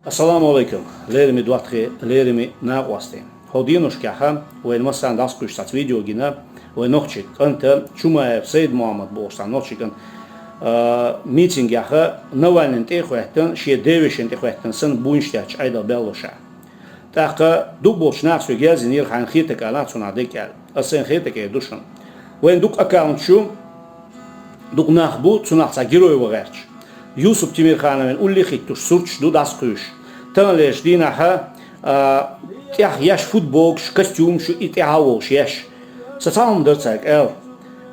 Assalamu alaikum, lerimi duatri, lerimi naqwasti. Hodinoshkaha, when masan daskushtats video gina, when nochik, anta, Chumaev, Said Muhammad Bostan, nochikan, meeting yaha, Navalny tehwetten, she Davishin tehwetten, sen bunstach, Aida Belosha. Taka, dubos nasu gelzin ir han hitek alatsuna dekel, asen hitek dushan. When duk account shu, duk nahbu, tsunatsa giroy wagerch. Yusuf Timirkhanoven уллихиттуш сурчду дасқуш. Танлеш динаха тях яш футболш, костюмш и тяхавош яш. Сацалм дерцак эл.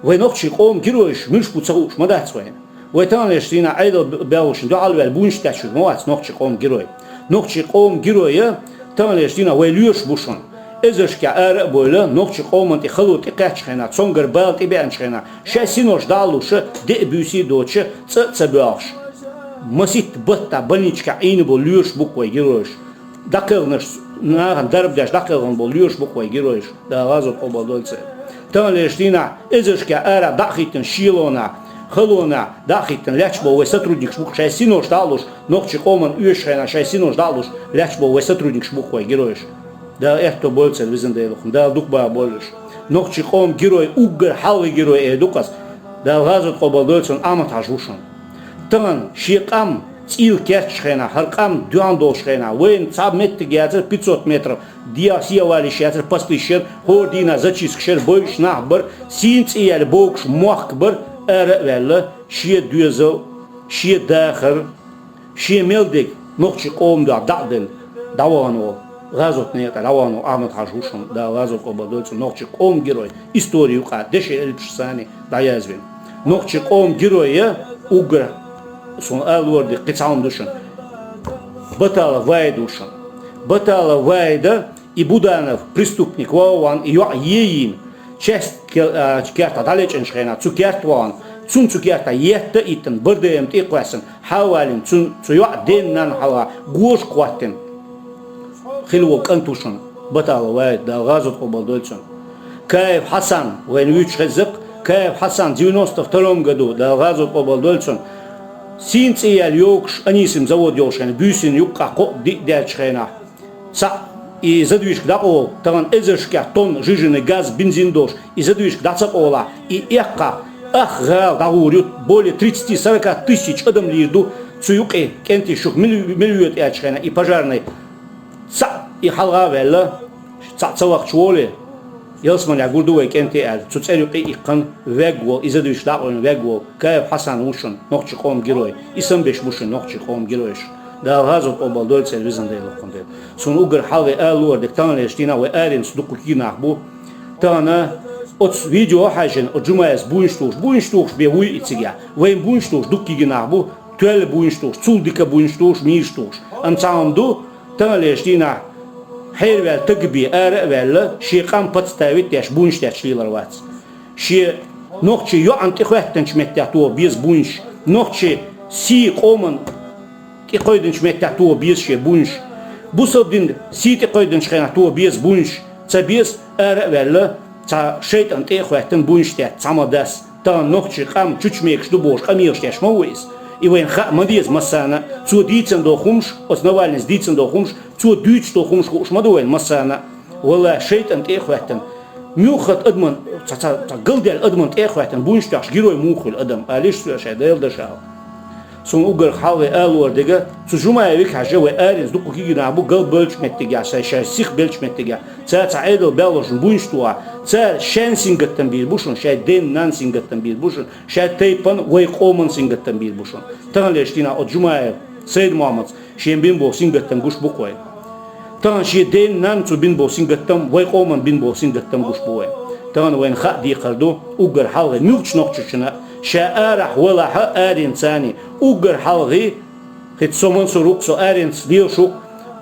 Вы нохчи қом героиш мирш пуцауш мадацвен. Вы танлеш дина айдал белош до алвел бунштач моац нохчи қом герой. Нохчи қом героя танлеш дина вы люш бушон. Ezerşke er böyle nokçi qomanti xalut iqachxena tsongar balt ibenchena. Şasinoş daluşu de büsi doçu tsabağış. Masit batta banichka ini bol lyush bukvay girosh. Dakılnış nagan darbdaş dakılın bol lyush bukvay girosh. Da gazot obadolce. Tanleştina ezerşke era dahitin shilona xalona dahitin lachbo ve сотрудник shbuk şasinoş dalуш nokçi qoman üyeşena şasinoş dalуш lachbo ve сотрудник shbukvay girosh. Да это больше визендейлох. Да дукба больше. Нохчи қом герой угр халви герой эдукас. Да газот қобалдойсон аматажушон. Тан шиқам цил керчхена харқам дуандошхена. Вен цаб метр гязер 500 метров. Диасия вали шязер паслишер хордина зачискшер бойш нахбар синц иел бокш мохкбар эрвелла шие дюзел шие дахар шие мелдик нохчи қом да дадел давано. Газот не это равано Ахмед Хажушин, да газот обладается нохчик ом герой историю ка деше эльпшсани да язвен. Нохчик ом героя угр сон алворди кицаун душин. Батала вайдушин. Батала вайда и Буданов преступник вован и еин часть керта далечен шхена цукертван цун цукерта етте итен бирдем тиквасен хавалин цун цуя деннан хава гош кваттен. خلوه كنتوشن بطل وايد دا غازت قبضولتشن كيف حسن وين ويتش خزق كيف حسن 92 году دا غازت قبضولتشن سينس اليوكش انيسم завод يوشن بيسين يقع قو دي دالشخينا са и задвижк дао таган эзершка тон жиженый газ бензин дош и задвижк дацаола и экка ах гал дагурют более 30-40 тысяч адам лиду цуюки кенти шух миллион ячхена и пожарный са и халга велла цацавак чуоле ялсман я гурдуе кенте ал цуцерюки икан вегво изадвиш даон вегво кайф хасан ушун нохчи қом герой исам беш мушун нохчи қом героиш да газот обалдольце визандейло конде сон угр халга алуар дектан лештина we аринс дукукина бу тана от видео хажен от жумаес буинштуш бевуй ицига вейн буинштуш дуккигина бу twel буинштуш цулдика буинштуш миштуш ансамду Танлештина хервел тгби арвел шиқам подставит яш бунштяч лиларвац ши нохчи ё антихветтенч меттату без бунш нохчи си қоман ки қойденч меттату без ше бунш бусобдин си ти қойденч хенату без бунш ца без арвел ца шейт антихветтен бунштяч самадас та нохчи қам чучмекш ду бош қамирштяч мауис и вен мадиз масана цу дицен до хумш основальность дицен до хумш цу дюч до хумш шмадуен масана вала шейтан эхватен мюхат адман ца галдел адман эхватен буншташ герой мухул адам алиш суша делдашал сон угар халве алвар дега цу жумаевик хаже ве аринс дуку кигина бу гал бөлч меттега ша сих бөлч меттега ца айдо белош бунштуа ца шенсингаттан бир бушун ша ден нансингаттан бир бушун ша тейпан вей қоман сингаттан бир бушун танлештина от жумаев Said Muhammad шен бин бо сингаттан гуш буквай тан ше ден нан цу бин бо сингаттан вей қоман бин бо сингаттан гуш буай тан вен ха ди qardu угар халве мюч нохчушна شاء ولا حارين ثاني أجر حلقي خد سومن سروق سو أرين ليشو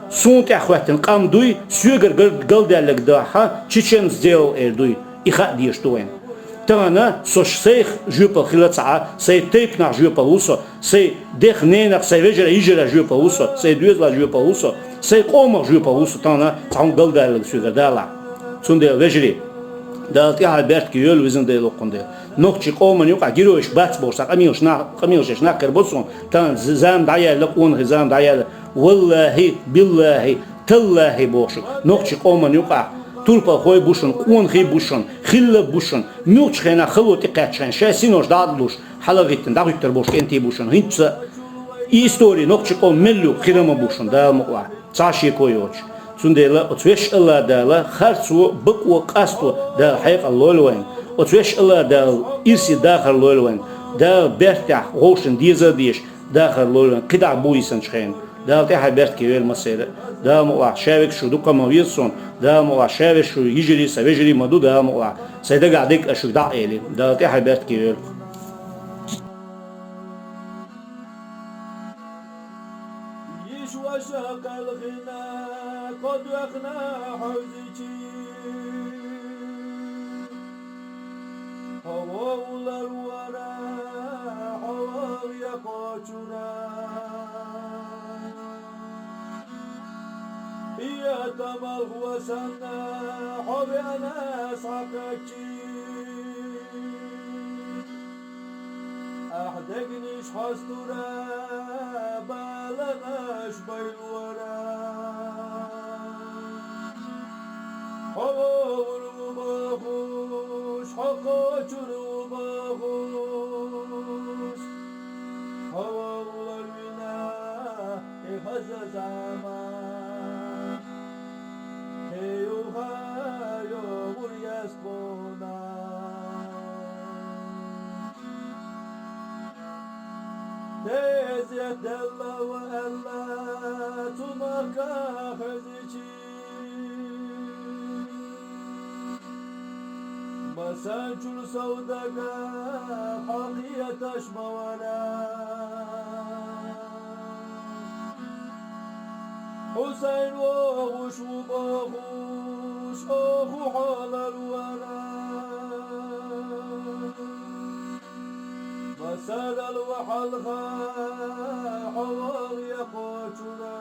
سونت أخواتن قام دوي سيجر قلد لك داها تشين زيل إردوي إخاء ديشتوين تانا سوش سيخ جوبل خلطة سي تيبنا جوبل وصو سي دخ نينك سي وجر يجرا جوبل وصو سي دوزلا جوبل وصو سي قوم جوبل وصو تانا تعون قلد لك سيجر دالا سوند وجري Dalt ya Albert ki yol vizin de lokunde. Nokçi qoman yok giroş bats borsa qamiyosh na qirbosun tan zam dayal qon zam dayal wallahi billahi tallahi boşu. Nokçi qoman yok tulpa koy buşun qon xi buşun xilla buşun mülç xena xiloti qaçan şasinoş dadluş halagittin dağıttır boş enti buşun hiç istori nokçi qom mellu xirama buşun da muqla çaşı koyoç. Sundela otvesh Allah dala kharsu baqwa qastu da hayq allolwen otvesh Allah da irsi dakhar lolwen da bertah goshin diza dish dakhar lolwen qida bu isan chkhen da ta habert kevel masela da mu shavik shu duqa mawison da mu shavik shu yijri savejri madu da mu sayda qadik ashu da eli da ta habert kevel وشاق الغنى قد وقنا حوزتي حواول الورى حواو يقاتنا يا تمر وسنا حب انا ساقتي احدقنيش حستورا بالغش بالورا حواول وباغوش حقاتر وباغوش حواول الونا إخزا زمان هيوها يومر يسبونا Tez yedella ve ella tunaka hedici Masancul savdaga haqiyet aşmavana Hüseyin oğuş ve bağuş oğu halar vana مسال الوحلها حوار يقوتنا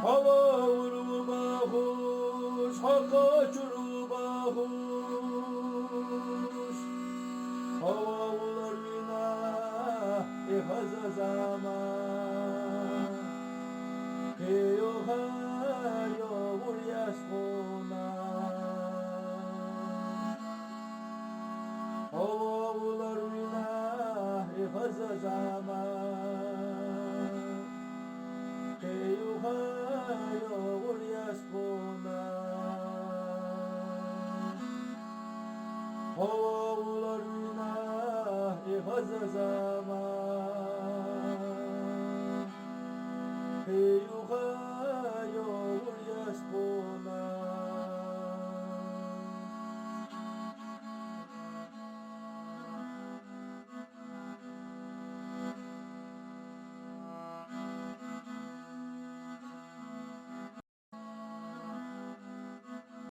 حوار وماهوش حقاتر وماهوش حوار الونا إخز زمان كيوها يوم يسقون